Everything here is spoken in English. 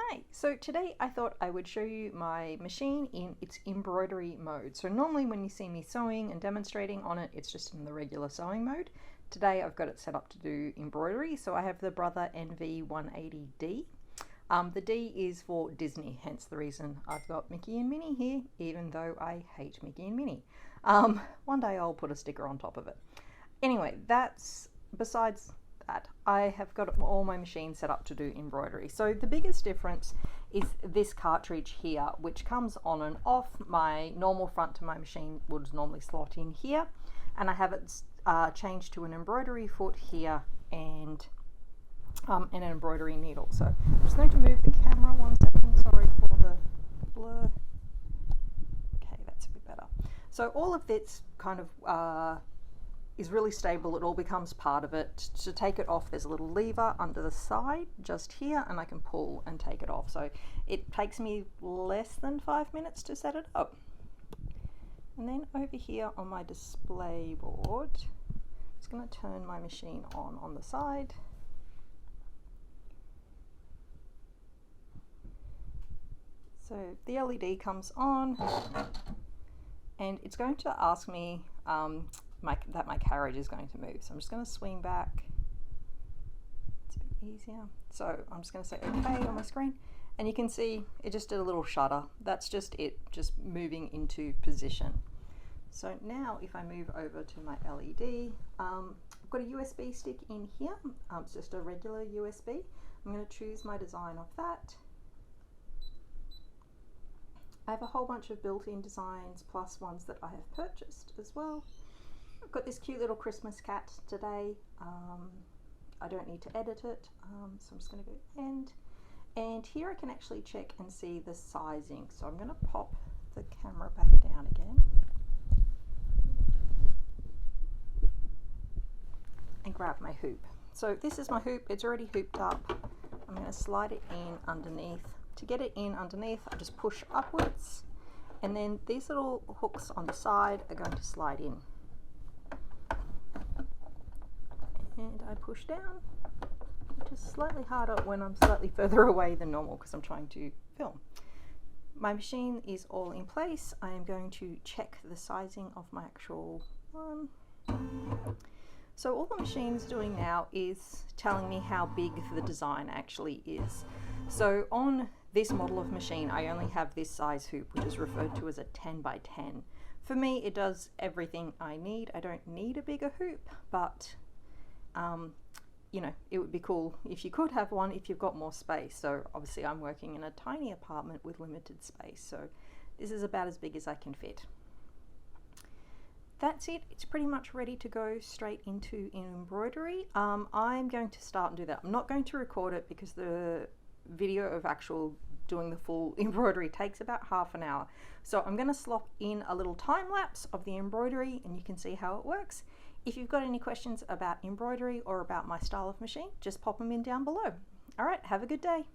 Hi, so today I thought I would show you my machine in its embroidery mode. So normally when you see me sewing and demonstrating on it, it's just in the regular sewing mode. Today I've got it set up to do embroidery, so I have the Brother NV180D. The D is for Disney, hence the reason I've got Mickey and Minnie here, even though I hate Mickey and Minnie. One day I'll put a sticker on top of it. Anyway, that's besides that. I have got all my machines set up to do embroidery. So the biggest difference is this cartridge here, which comes on and off. My normal front to my machine would normally slot in here, and I have it changed to an embroidery foot here and an embroidery needle. So I'm just going to move the camera 1 second, sorry for the blur. Okay, that's a bit better. So all of this kind of is really stable. It all becomes part of it. To take it off, there's a little lever under the side just here, and I can pull and take it off. So it takes me less than 5 minutes to set it up. And then over here on my display board, I'm just going to turn my machine on the side. So the LED comes on, and it's going to ask me that my carriage is going to move. So I'm just going to swing back. It's a bit easier. So I'm just going to say OK on my screen, and you can see it just did a little shutter. That's just it, just moving into position. So now if I move over to my LED, I've got a USB stick in here. It's just a regular USB. I'm going to choose my design of that. I have a whole bunch of built-in designs plus ones that I have purchased as well. I've got this cute little Christmas cat today. I don't need to edit it, so I'm just going to go end. And here I can actually check and see the sizing. So I'm going to pop the camera back down again and grab my hoop. So this is my hoop. It's already hooped up. I'm going to slide it in underneath. To get it in underneath, I just push upwards, and then these little hooks on the side are going to slide in. And I push down, which is slightly harder when I'm slightly further away than normal because I'm trying to film. My machine is all in place. I am going to check the sizing of my actual one. So all the machine's doing now is telling me how big the design actually is. So on this model of machine, I only have this size hoop, which is referred to as a 10 by 10. For me, it does everything I need. I don't need a bigger hoop, but you know, it would be cool if you could have one if you've got more space. So obviously I'm working in a tiny apartment with limited space, so this is about as big as I can fit. That's it. It's pretty much ready to go straight into embroidery. I'm going to start and do that. I'm not going to record it because the video of actual doing the full embroidery takes about half an hour. So I'm going to slop in a little time lapse of the embroidery and you can see how it works. If you've got any questions about embroidery or about my style of machine, just pop them in down below. All right, have a good day.